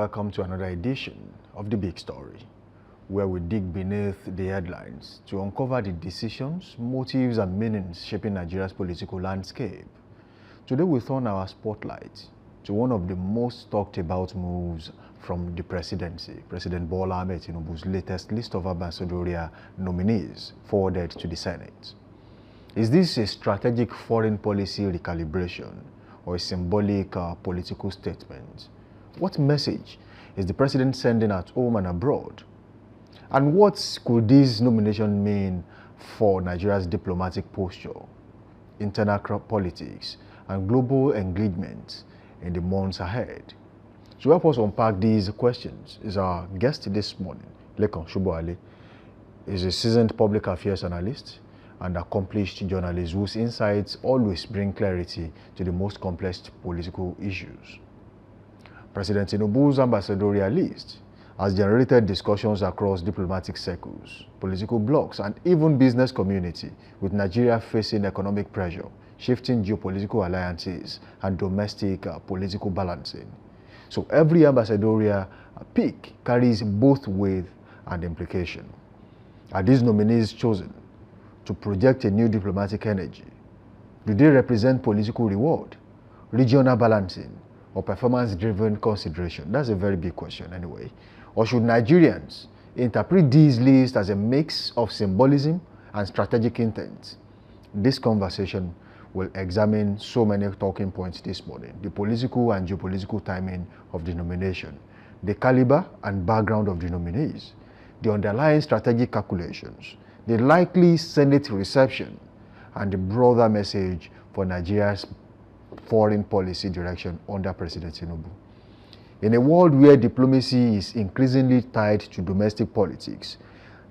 welcome to another edition of The Big Story, where we dig beneath the headlines to uncover the decisions, motives, and meanings shaping Nigeria's political landscape. Today we turn our spotlight to one of the most talked about moves from the presidency, President Tinubu's latest list of ambassadorial nominees forwarded to the Senate. Is this a strategic foreign policy recalibration or a symbolic political statement? What message is the president sending at home and abroad? And what could this nomination mean for Nigeria's diplomatic posture, internal politics, and global engagement in the months ahead? To help us unpack these questions is our guest this morning, Lekan Shuboale. Is a seasoned public affairs analyst and accomplished journalist whose insights always bring clarity to the most complex political issues. President Tinubu's ambassadorial list has generated discussions across diplomatic circles, political blocs, and even business community, with Nigeria facing economic pressure, shifting geopolitical alliances, and domestic political balancing. So every ambassadorial pick carries both weight and implication. Are these nominees chosen to project a new diplomatic energy? Do they represent political reward, regional balancing, or performance-driven consideration? That's a very big question anyway. Or should Nigerians interpret these lists as a mix of symbolism and strategic intent? This conversation will examine so many talking points this morning: the political and geopolitical timing of the nomination, the caliber and background of the nominees, the underlying strategic calculations, the likely Senate reception, and the broader message for Nigeria's foreign policy direction under President Tinubu. In a world where diplomacy is increasingly tied to domestic politics,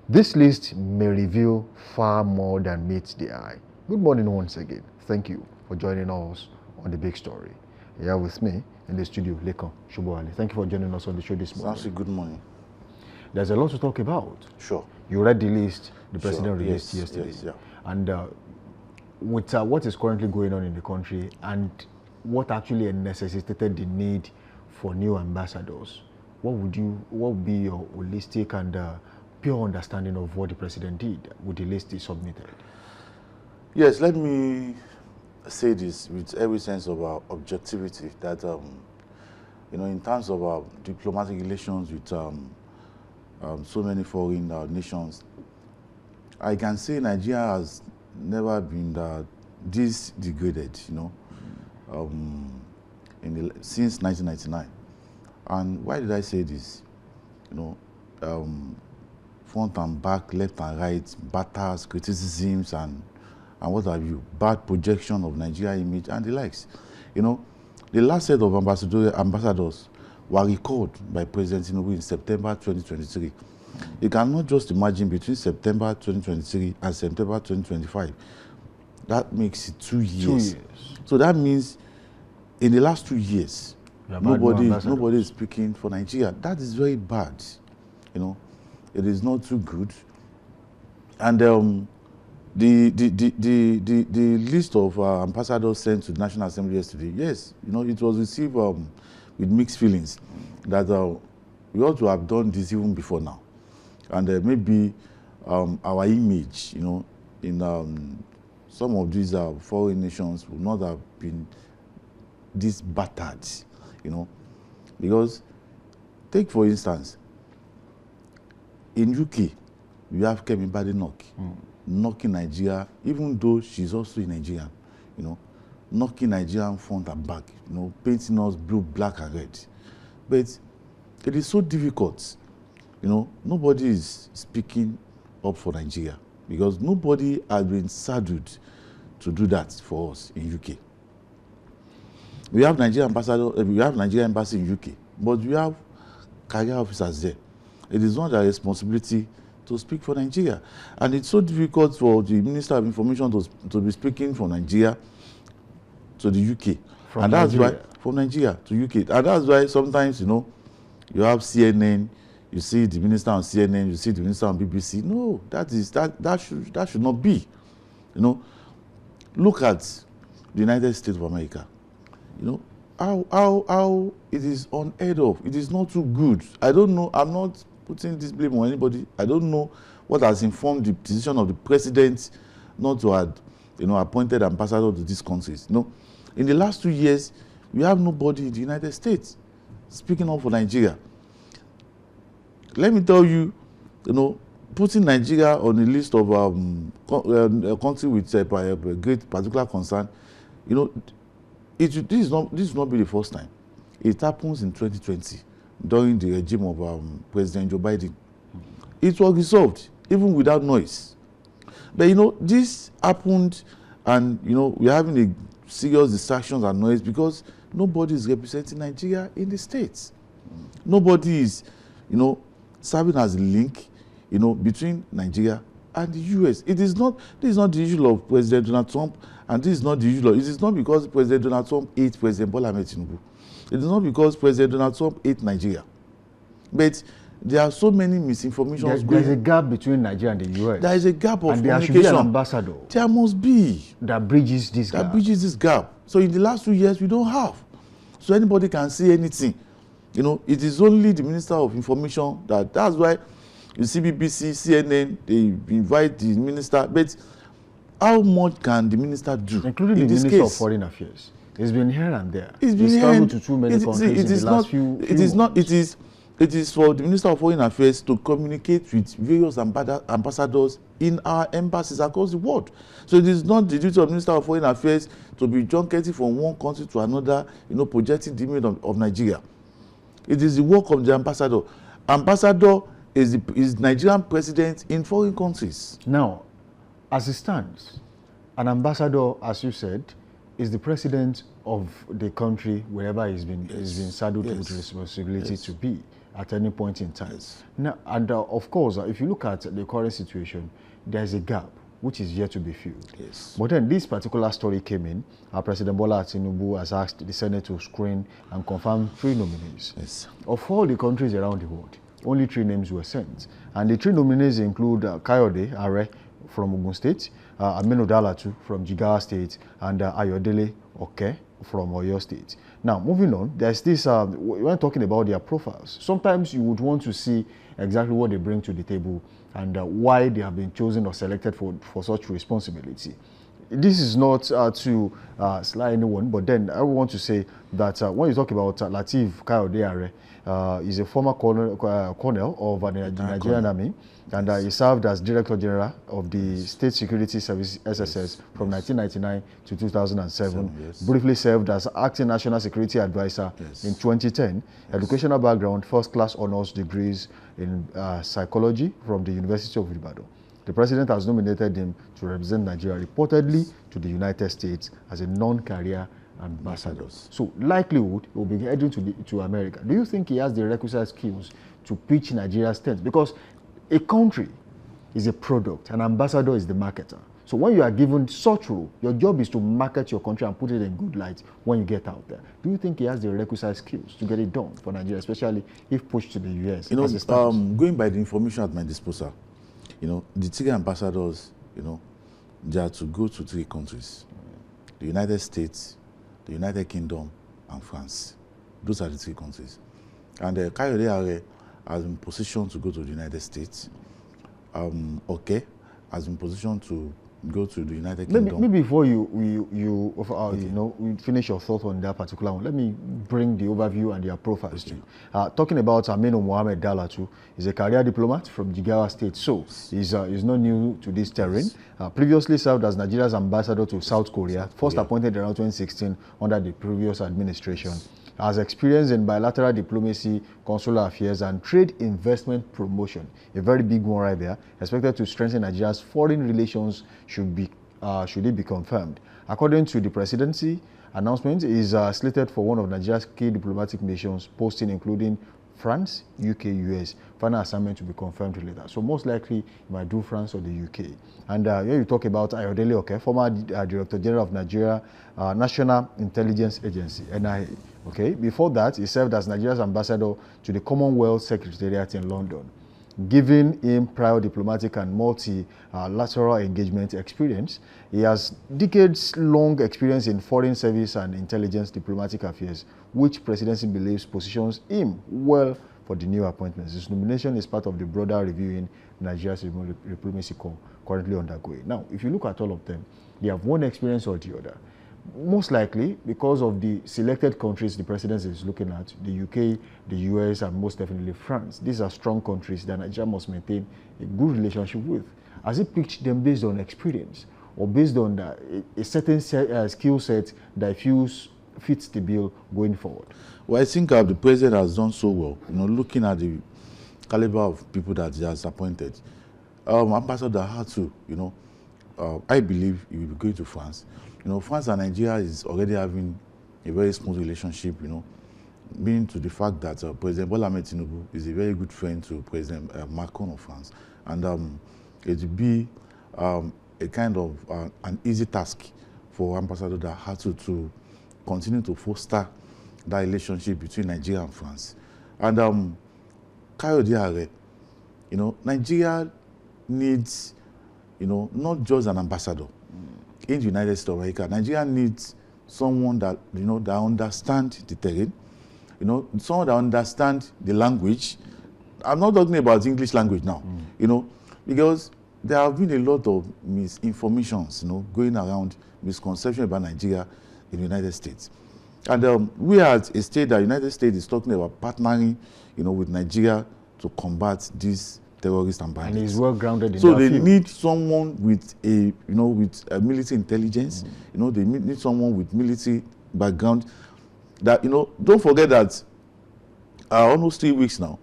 this list may reveal far more than meets the eye. Good morning once again. Thank you for joining us on The Big Story. Here with me in the studio, Lekan Shuboale. Thank you for joining us on the show this morning. Actually, good morning. There's a lot to talk about. Sure. You read the list the president released yesterday. Yes, yeah. And with what is currently going on in the country and what actually necessitated the need for new ambassadors, what would be your holistic and pure understanding of what the president did with the list he submitted? Yes, let me say this with every sense of objectivity that, in terms of diplomatic relations with so many foreign nations, I can say Nigeria has never been this degraded, since 1999. And why did I say this? Front and back, left and right, batters, criticisms, and what have you, bad projection of Nigeria image and the likes. The last set of ambassadors were recalled by President Tinubu in September 2023. You cannot just imagine between September 2023 and September 2025. That makes it 2 years. 2 years. So that means in the last 2 years, nobody is speaking for Nigeria. That is very bad. It is not too good. And the list of ambassadors sent to the National Assembly yesterday, yes, it was received with mixed feelings that we ought to have done this even before now. And maybe our image, in some of these foreign nations would not have been this battered, because take for instance, in UK, we have Kemi Badenoch knocking Nigeria, even though she's also a Nigerian, knocking Nigerian front and back, painting us blue, black, and red. But it is so difficult. Nobody is speaking up for Nigeria because nobody has been saddled to do that for us in UK. We have Nigerian embassy in UK, but we have career officers there. It is not their responsibility to speak for Nigeria. And it's so difficult for the Minister of Information to be speaking for Nigeria to the UK. From Nigeria to UK. And that's why sometimes, you have CNN, you see the minister on CNN, you see the minister on BBC. No, that should not be. Look at the United States of America. how it is unheard of. It is not too good. I don't know. I'm not putting this blame on anybody. I don't know what has informed the decision of the president not to have, appointed ambassador to these countries. In the last 2 years, we have nobody in the United States speaking up for Nigeria. Let me tell you, putting Nigeria on the list of a country with a great particular concern, this is not be the first time. It happens in 2020 during the regime of President Joe Biden. It was resolved even without noise. But this happened, and we're having a serious distractions and noise because nobody is representing Nigeria in the States. Nobody is, serving as a link, between Nigeria and the US. This is not the issue of President Donald Trump, and this is not the issue. It is not because President Donald Trump hates President Bola Ahmed Tinubu. It is not because President Donald Trump hates Nigeria. But there are so many misinformations. There's a gap between Nigeria and the US. There is a gap of and communication. There should be an ambassador. There must be. That bridges this gap. That bridges this gap. So in the last 2 years, we don't have. So anybody can say anything. It is only the Minister of Information that's why you see BBC, CNN, they invite the minister. But how much can the minister do? Including the Minister of Foreign Affairs. It's been here and there. It's traveled to too many countries in the last few months. It is for the Minister of Foreign Affairs to communicate with various ambassadors in our embassies across the world. So it is not the duty of the Minister of Foreign Affairs to be junketing from one country to another, projecting the image of Nigeria. It is the work of the ambassador. Ambassador is Nigerian president in foreign countries. Now, as it stands, an ambassador, as you said, is the president of the country wherever he's been saddled with responsibility to be at any point in time. Now, and of course, if you look at the current situation, there's a gap which is yet to be filled. But then this particular story came in. President Bola Tinubu has asked the Senate to screen and confirm 3 nominees. Of all the countries around the world, only 3 names were sent. And the 3 nominees include Kayode Are from Ogun State, Aminu Dalhatu from Jigawa State, and Ayodele Oke from Oyo State. Now, moving on, there's this, when talking about their profiles, sometimes you would want to see exactly what they bring to the table and why they have been chosen or selected for such responsibility. This is not to sly anyone, but then I want to say that when you talk about Lateef Kayode Are, he's a former colonel of the Nigerian Army, and he served as Director General of the State Security Service, SSS, from 1999 to 2007, briefly served as Acting National Security Advisor in 2010, educational background, first-class honors degrees in psychology from the University of Ibadan. The president has nominated him to represent Nigeria reportedly to the United States as a non-career ambassador. So likelihood he will be heading to America. Do you think he has the requisite skills to pitch Nigeria's strength? Because a country is a product, an ambassador is the marketer. So when you are given such role, your job is to market your country and put it in good light when you get out there. Do you think he has the requisite skills to get it done for Nigeria, especially if pushed to the US? Going by the information at my disposal, the 3 ambassadors, they are to go to 3 countries: the United States, the United Kingdom, and France. Those are the 3 countries. And Kayode Are has been positioned to go to the United States. Oke has been positioned to go to the United Kingdom. Maybe before we finish your thought on that particular one, let me bring the overview and their profiles to you. Talking about Aminu Dalhatu, he's a career diplomat from Jigawa State, so he's not new to this terrain. Previously served as Nigeria's ambassador to South Korea, first appointed around 2016 under the previous administration. Has experience in bilateral diplomacy, consular affairs, and trade investment promotion. A very big one right there. Expected to strengthen Nigeria's foreign relations should it be confirmed. According to the presidency announcement, is slated for one of Nigeria's key diplomatic missions, posting including France, UK, US. Final assignment to be confirmed later. So most likely, you might do France or the UK. And here you talk about Ayodele Oke, former Director General of Nigeria National Intelligence Agency, NIA. Okay. Before that, he served as Nigeria's ambassador to the Commonwealth Secretariat in London. Giving him prior diplomatic and multilateral engagement experience, he has decades-long experience in foreign service and intelligence diplomatic affairs, which presidency believes positions him well for the new appointments. His nomination is part of the broader review in Nigeria's diplomacy currently undergoing. Now, if you look at all of them, they have one experience or the other. Most likely because of the selected countries the president is looking at, the UK, the US, and most definitely France. These are strong countries that Nigeria must maintain a good relationship with. Has he picked them based on experience or based on a certain skill set that fits the bill going forward? Well, I think the president has done so well, looking at the caliber of people that he has appointed. Ambassador Dalhatu, I believe he will be going to France. France and Nigeria is already having a very smooth relationship, meaning to the fact that President Tinubu is a very good friend to President Macron of France. And it will be a kind of an easy task for Ambassador Dalhatu to continue to foster that relationship between Nigeria and France. And Kayode Are, Nigeria needs, not just an ambassador in the United States of America. Nigeria needs someone that, that understands the terrain, someone that understands the language. I'm not talking about English language now, because there have been a lot of misinformations, going around, misconception about Nigeria in the United States. And we are at a state that the United States is talking about partnering, with Nigeria to combat these terrorists and bandits. And he's well grounded in so that they field. need someone with a military intelligence. They need someone with military background. That don't forget that almost 3 weeks now,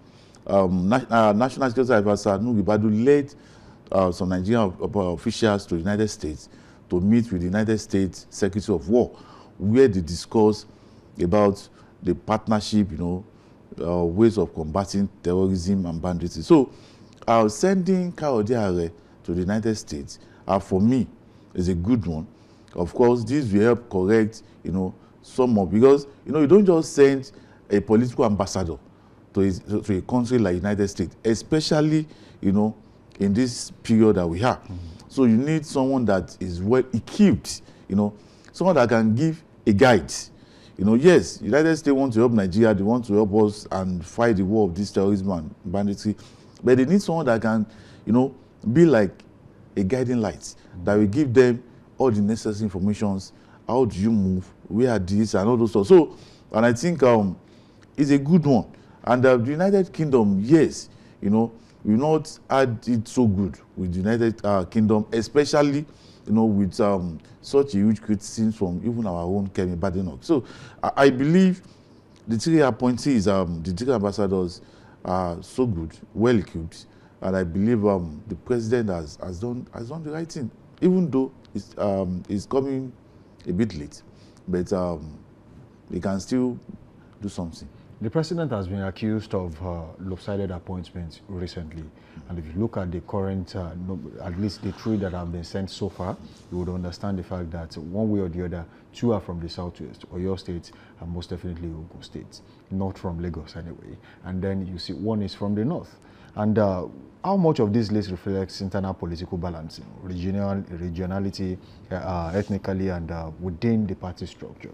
National Security Advisor Aminu Dalhatu led some Nigerian officials to the United States to meet with the United States Secretary of War, where they discuss about the partnership, ways of combating terrorism and banditry. So, sending Kayode Are to the United States, for me, is a good one. Of course, this will help correct, some of, because, you don't just send a political ambassador to a country like United States, especially, in this period that we have. So you need someone that is well equipped, someone that can give a guide. Yes, United States want to help Nigeria, they want to help us and fight the war of this terrorism and banditry, but they need someone that can, be like a guiding light that will give them all the necessary informations. How do you move? Where are these and all those stuff? So, and I think it's a good one. And the United Kingdom, yes, we've not had it so good with the United Kingdom, especially, with such a huge criticism from even our own Kayode Are. So, I believe the three appointees, the three ambassadors, are so good, well equipped, and I believe the president has done the right thing, even though it's coming a bit late, but he can still do something. The president has been accused of lopsided appointments recently, and if you look at the current, at least the three that have been sent so far, you would understand the fact that one way or the other, two are from the southwest, Oyo State, and most definitely Ogun State, not from Lagos anyway. And then you see one is from the north. And how much of this list reflects internal political balancing, regionality, ethnically, and within the party structure?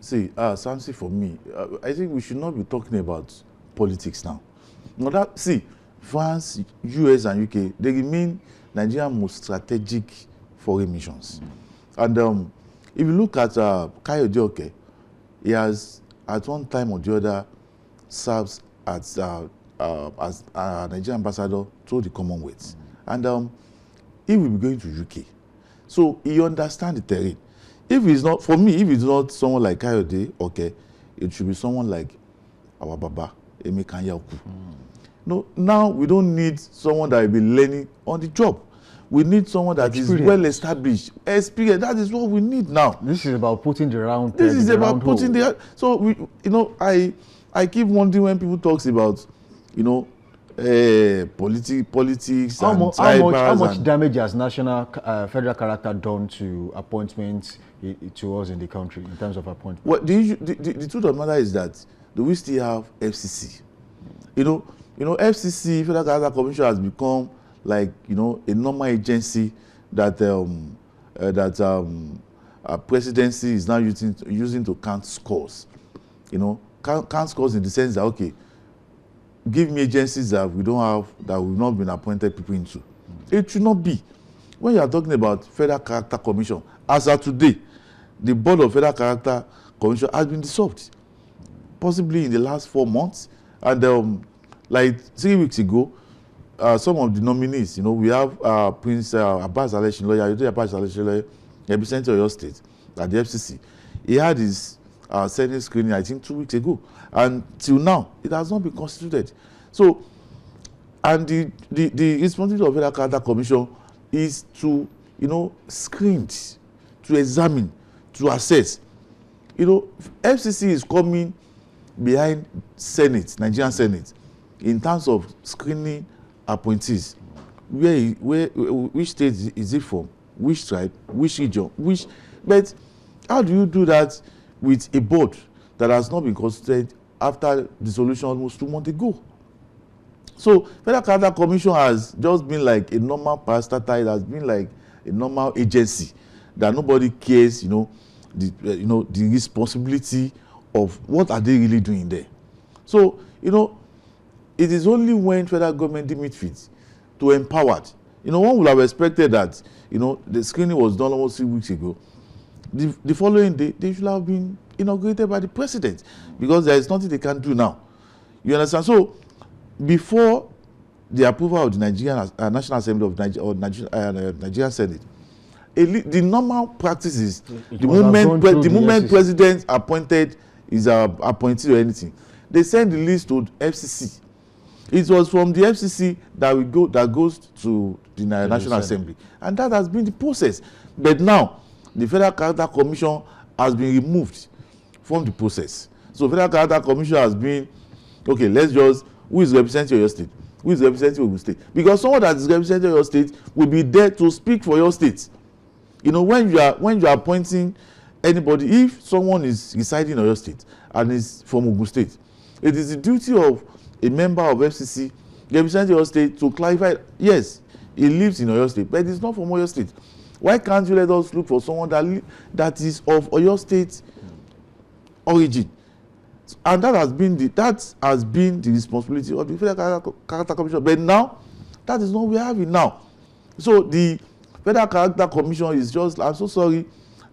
See, Samsi, for me, I think we should not be talking about politics now. See, France, US, and UK, they remain Nigeria's most strategic foreign missions. And if you look at Kayode Oke, he has, at one time or the other, served as a Nigerian ambassador to the Commonwealth. And he will be going to UK. So he understands the terrain. If it's not, for me, if it's not someone like Kayode Oke, it should be someone like our Baba, Emeka Yaku. No, now we don't need someone that will be learning on the job. We need someone that is well established, experienced. That is what we need now. This is about putting the round. This is about putting the. So we, I keep wondering when people talks about, politics how and how much damage has national federal character done to appointments to us in the country in terms of appointments? Well, the truth of the matter is that do we still have FCC? FCC, Federal Character Commission, has become like, a normal agency that presidency is now using to count scores. Count scores in the sense that, okay, give me agencies that we don't have, that we've not been appointed people into. It should not be. When you are talking about Federal Character Commission, as of today, the board of Federal Character Commission has been dissolved, possibly in the last 4 months. And like 3 weeks ago, some of the nominees, we have Prince Abbas election lawyer, Ayodele Abbas election lawyer, representing Oyo State at the FCC. He had his Senate screening, I think, 2 weeks ago, and till now it has not been constituted. So, and the responsibility of Federal Character Commission is to screen, to examine, to assess. FCC is coming behind Senate, Nigerian Senate, in terms of screening appointees. Which state is it from? Which tribe? Which region? But how do you do that with a board that has not been constituted after dissolution almost 2 months ago? So Federal Character Commission has just been like a normal parastatal. It has been like a normal agency that nobody cares, the responsibility of what are they really doing there. So, it is only when federal government deem it fit to empower it. One would have expected that, the screening was done almost 3 weeks ago. The following day, they should have been inaugurated by the president, because there is nothing they can do now. You understand? So, before the approval of the Nigerian National Assembly of Nigerian Senate, the normal practice is the moment president appointed is appointee or anything, they send the list to FCC. It was from the FCC that goes to the National Assembly, and that has been the process. But now the Federal Character Commission has been removed from the process. So Federal Character Commission has been, okay, let's just, who is representing your state? Who is representing Ogun State? Because someone that is representing your state will be there to speak for your state. When you are appointing anybody, if someone is residing in your state and is from Ogun State, it is the duty of a member of FCC representing your state to clarify, yes, he lives in Oyo State, but it's not from Oyo State. Why can't you let us look for someone that is of Oyo State origin? And that has been the responsibility of the Federal Character Commission. But now, that is not what we have now. So the Federal Character Commission is just, I'm so sorry,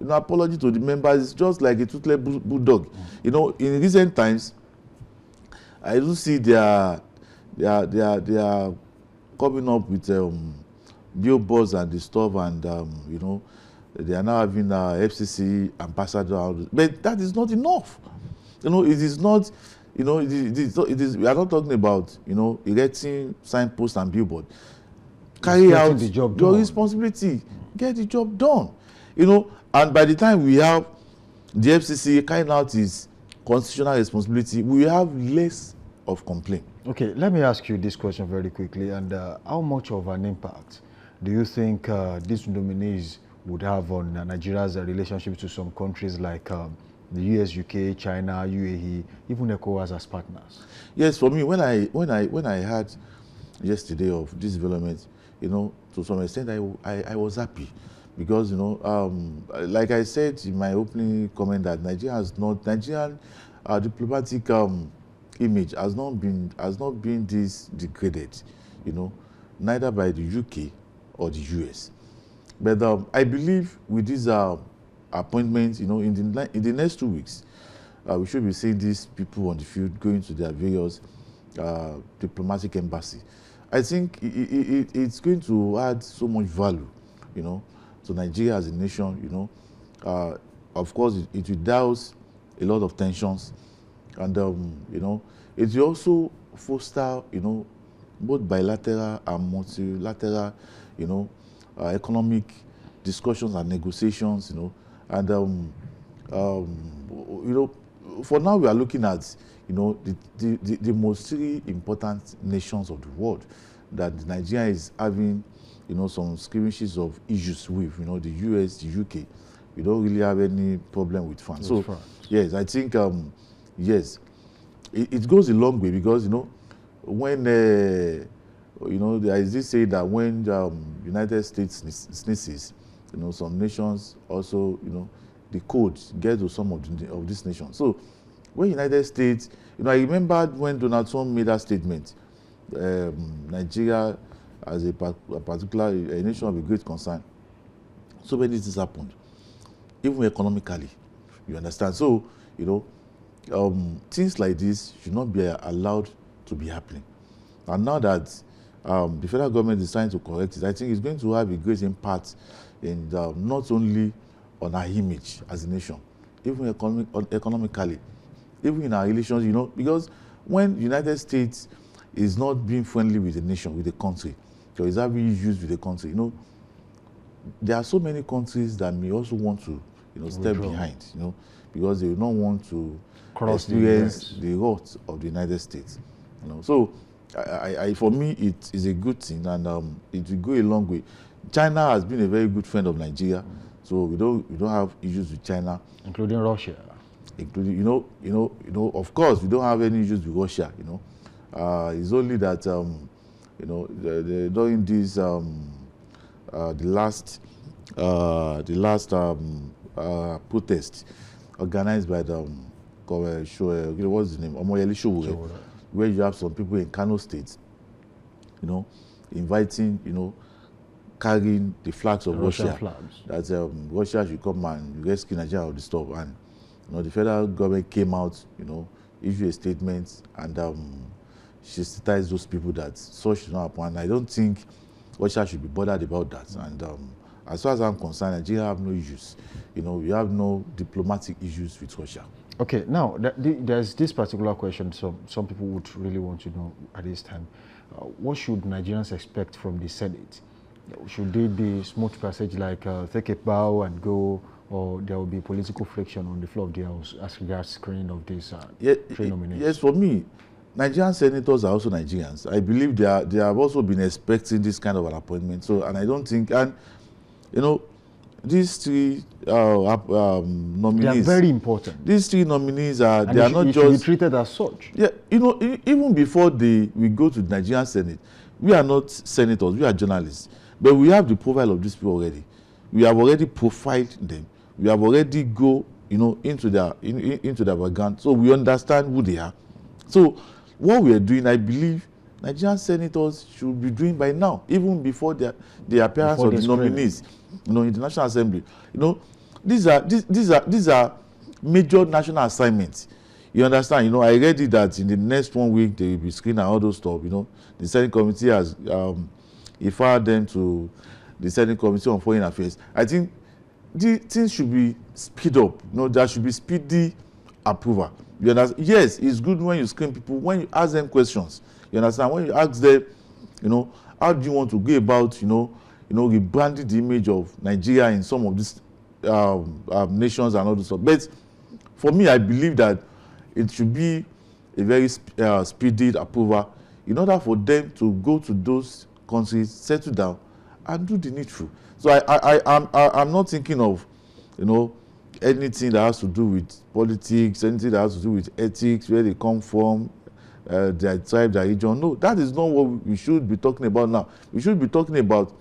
apology to the members, it's just like a toothless bulldog. In recent times, I do see they are coming up with billboards and the stuff, and they are now having FCC ambassador. But that is not enough. It is not. We are not talking about erecting signposts and billboard. Carry out your responsibility. Get the job done. And by the time we have the FCC carrying out its constitutional responsibility, we have less of complaint. Okay, let me ask you this question very quickly. And how much of an impact do you think these nominees would have on Nigeria's relationship to some countries like the US, UK, China, UAE, even ECOWAS as partners? Yes, for me, when I heard yesterday of this development, to some extent I was happy, because like I said in my opening comment, that Nigerian diplomatic image has not been this degraded, neither by the UK or the US. But I believe with these appointments, in the next 2 weeks, we should be seeing these people on the field going to their various diplomatic embassy. I think it's going to add so much value, to Nigeria as a nation. Of course, it will douse a lot of tensions, and it will also foster, both bilateral and multilateral, economic discussions and negotiations, and for now we are looking at, the most three important nations of the world that Nigeria is having, some skirmishes of issues with, the US, the UK. We don't really have any problem with France. So, yes, I think, yes, it goes a long way, because, when you know, there is this say that when United States sneezes, you know, some nations also, you know, the code gets to some of these nations. So when United States, you know, I remember when Donald Trump made that statement, Nigeria as a particular a nation of a great concern. So many things happened, even economically, you understand. So, you know, things like this should not be allowed to be happening. And now that the federal government is trying to correct it, I think it's going to have a great impact in not only on our image as a nation, even economically, even in our relations, you know, because when the United States is not being friendly with the nation, with the country, or is having issues with the country, you know, there are so many countries that may also want to, you know, step behind, you know, because they do not want to experience the wrath of the United States, you know. So, for me, it is a good thing, and it will go a long way. China has been a very good friend of Nigeria, so we don't have issues with China, including Russia. Including, you know, of course, we don't have any issues with Russia. You know, it's only that you know, during this the last protest organized by the what's the name, Ayodele, where you have some people in Kano State, you know, inviting, you know, carrying the flags of Russia, that Russia should come and rescue Nigeria of the stuff. And you know, the federal government came out, you know, issued a statement and sensitized those people that such should not happen. And I don't think Russia should be bothered about that. And as far as I'm concerned, Nigeria have no issues. You know, we have no diplomatic issues with Russia. Okay, now there's this particular question some people would really want to know at this time. What should Nigerians expect from the Senate? Should they be smooth passage like take a bow and go, or there will be political friction on the floor of the House as regards screening of these three nominees? Yes, for me, Nigerian senators are also Nigerians. I believe they have also been expecting this kind of an appointment. So, and I don't think, and you know, these three nominees, they are very important. These three nominees are and they are not just should be treated as such. Yeah, you know, even before we go to the Nigerian Senate, we are not senators, we are journalists, but we have the profile of these people already. We have already profiled them. We have already go, you know, into their background, so we understand who they are. So what we are doing, I believe, Nigerian senators should be doing by now, even before the appearance of the nominees, you know, in the National Assembly. You know, these are major national assignments. You understand? You know, I read it that in the next 1 week they will be screening all those stuff. You know, the Senate Committee has referred them to the Senate Committee on Foreign Affairs. I think the things should be speed up. You know, there should be speedy approval. You understand? Yes, it's good when you screen people, when you ask them questions. You understand? When you ask them, you know, how do you want to go about, you know, rebranding the image of Nigeria in some of these nations and all this stuff. But for me, I believe that it should be a very speedy approval in order for them to go to those countries, settle down, and do the needful. So I'm not thinking of, you know, anything that has to do with politics, anything that has to do with ethics, where they come from, their tribe, their region. No, that is not what we should be talking about now. We should be talking about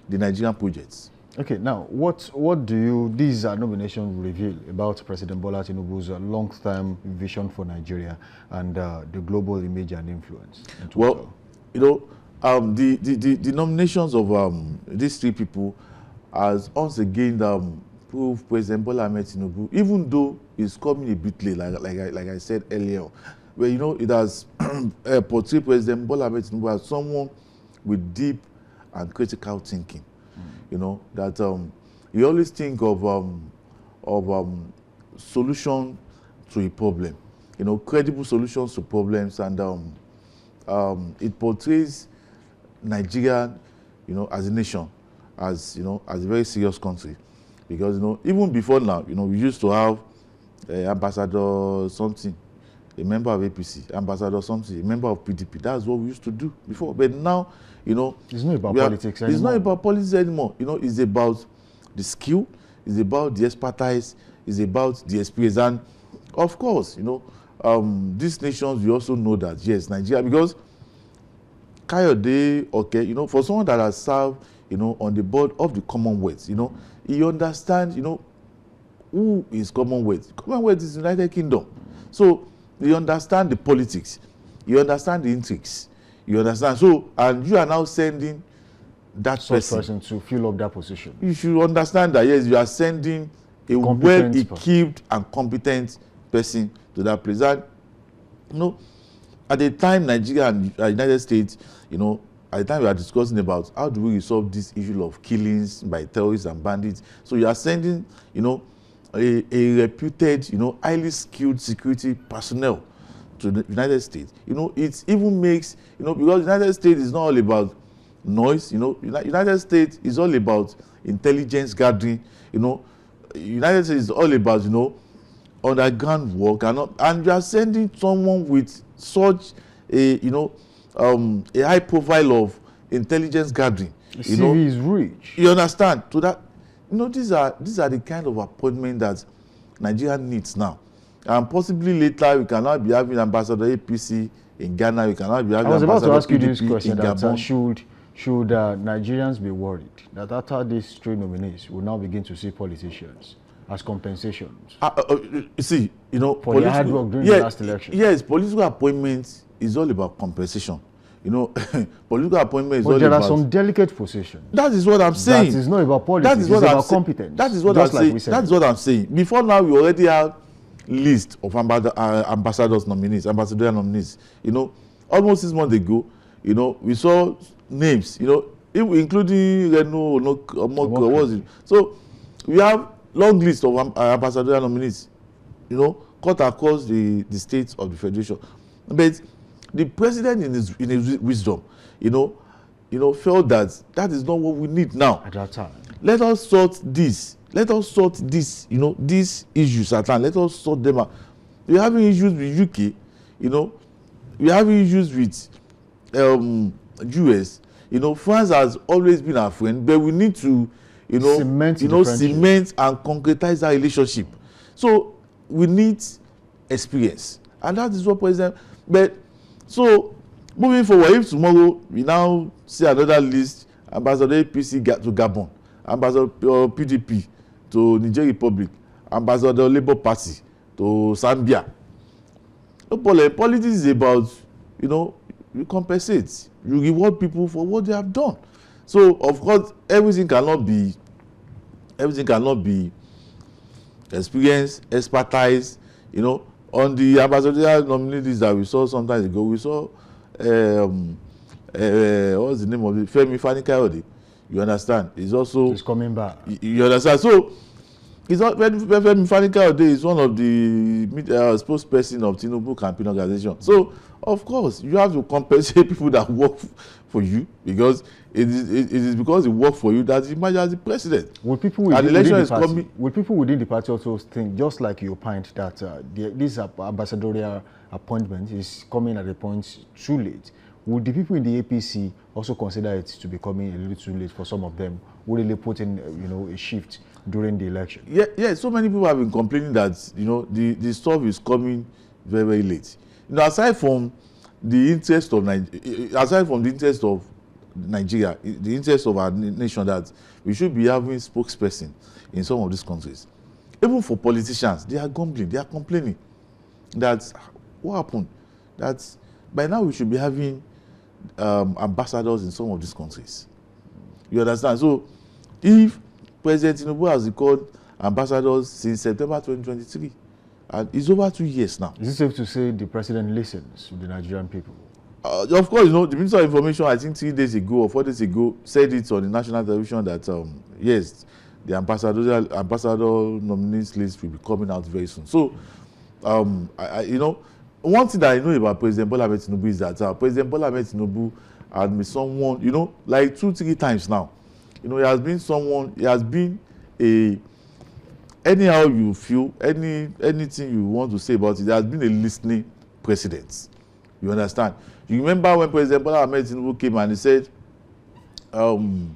the Nigerian projects. Okay, now what do these nominations reveal about President Bola Tinubu's long-term vision for Nigeria and the global image and influence? Well, you know, the nominations of these three people has once again proved President Bola Tinubu, even though it's coming a bit late, like I said earlier, where, you know, it has portrayed President Bola Tinubu as someone with deep and critical thinking. You know, that you always think of solution to a problem, you know, credible solutions to problems, and it portrays Nigeria, you know, as a nation, as, you know, as a very serious country, because, you know, even before now, you know, we used to have ambassador something, a member of APC, ambassador something, a member of PDP. That's what we used to do before. But now, you know, it's not about politics anymore. It's not about politics anymore. You know, it's about the skill, it's about the expertise, it's about the experience. And of course, you know, these nations, we also know that, yes, Nigeria, because Kayode Oke, you know, for someone that has served, you know, on the board of the Commonwealth, you know, he understands, you know, who is Commonwealth. Commonwealth is United Kingdom. So you understand the politics, you understand the intrigues, you understand. So, and you are now sending that person to fill up that position. You should understand that, yes, you are sending a well-equipped and competent person to that place. And, you know, at the time Nigeria and United States, you know, at the time we are discussing about how do we resolve this issue of killings by terrorists and bandits. So you are sending, you know, a reputed, you know, highly skilled security personnel to the United States. You know, it even makes, you know, because United States is not all about noise, you know, United States is all about intelligence gathering, you know, United States is all about, you know, underground work, and you are sending someone with such a, you know, a high profile of intelligence gathering. The CV is rich. You understand? To that, you know, these are the kind of appointment that Nigeria needs now, and possibly later we cannot be having Ambassador APC in Ghana. We cannot be having. I was about to ask you PDP this question: that should Nigerians be worried that after these 3 nominees, we'll now begin to see politicians as compensations? See, you know, for their hard work during the last election. Yes, political appointments is all about compensation. You know, political appointment is all about. But there are some delicate positions. That is what I'm saying. That is not about politics. That is what it's about competence. That is what I'm saying. That is what I'm saying. Before now, we already have list of ambassadors nominees, ambassadorial nominees. You know, almost 6 months ago, you know, we saw names. You know, including Reno, what was it? So we have long list of ambassadorial nominees. You know, cut across the states of the federation, but the president in his wisdom, you know, felt that is not what we need now. At that time, let us sort this. Let us sort this. You know, these issues at hand. Let us sort them out. We're having issues with UK. You know, we're having issues with US. You know, France has always been our friend, but we need to, you know, cement and concretize our relationship. So we need experience, and that is what President. But so moving forward, if tomorrow we now see another list, Ambassador APC to Gabon, Ambassador PDP to Niger Republic, Ambassador Labour Party to Zambia. No problem. Politics is about, you know, you compensate, you reward people for what they have done. So of course, everything cannot be experience, expertise. You know, on the ambassadorial nominees that we saw some time ago, we saw what's the name of it? Femi Fani-Kayode. You understand? He's coming back. You understand? So it's not Femi Fani-Kayode is one of the spokesperson of Tinubu campaign organization. So of course you have to compensate people that work for you, because it is because they work for you that you emerge as the president. Will people within the party also think, just like you opined, that this ambassadorial appointment is coming at a point too late? Would the people in the APC also consider it to be coming a little too late for some of them? Would they put in, you know, a shift during the election? Yeah. So many people have been complaining that, you know, the stuff is coming very, very late. You know, aside from the interest of Nigeria, the interest of our nation, that we should be having spokesperson in some of these countries. Even for politicians, they are grumbling, they are complaining that what happened? That by now we should be having ambassadors in some of these countries. You understand? So if President Tinubu has recalled ambassadors since September 2023, and it's over 2 years now. Is it safe to say the president listens to the Nigerian people? Of course, you know, the Minister of Information, I think 3 days ago or 4 days ago, said it on the national television that yes, the ambassador nominees list will be coming out very soon. So, you know, one thing that I know about President Bola Ahmed Tinubu is that President Bola Ahmed Tinubu has been someone, you know, like 2-3 times now. You know, he has been a, anyhow you feel, anything you want to say about it, he has been a listening president. You understand? You remember when President Bola Ahmed Tinubu came and he said, from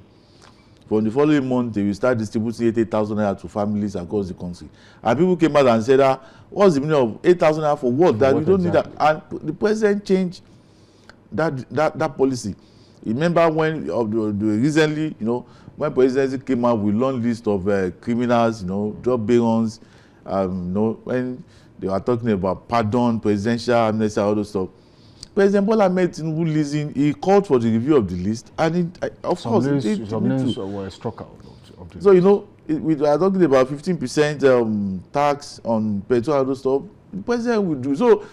the following month, they will start distributing 80,000 naira to families across the country. And people came out and said, what's the meaning of 8,000 naira for what? That we don't need that. And the president changed that policy. Remember when recently, when presidency came out with long list of criminals, drug barons, when they were talking about pardon, presidential amnesty, all those stuff. President Bola Ahmed Tinubu listened. He called for the review of the list, and some names were struck out of the so list. we are talking about 15% tax on petrol and those stuff. The president will do so.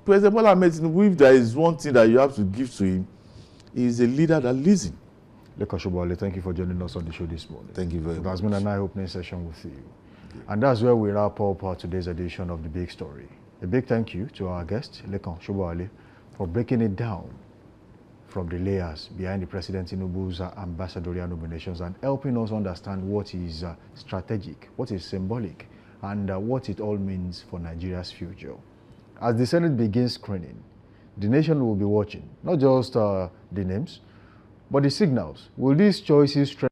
President Bola Ahmed Tinubu, if there is one thing that you have to give to him, he is a leader that listens. Lekan Sobowale, thank you for joining us on the show this morning. Thank you very much. It has been an eye-opening session with you. And that's where we wrap up today's edition of The Big Story. A big thank you to our guest, Lekan Sobowale, for breaking it down from the layers behind the President Tinubu's ambassadorial nominations and helping us understand what is strategic, what is symbolic, and what it all means for Nigeria's future. As the Senate begins screening, the nation will be watching, not just the names, but the signals. Will these choices strengthen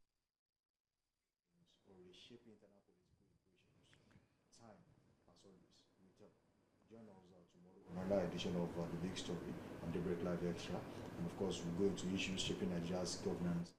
another edition of The Big Story on the Break Live Extra? And of course, we're going to issues shaping Nigeria's governance.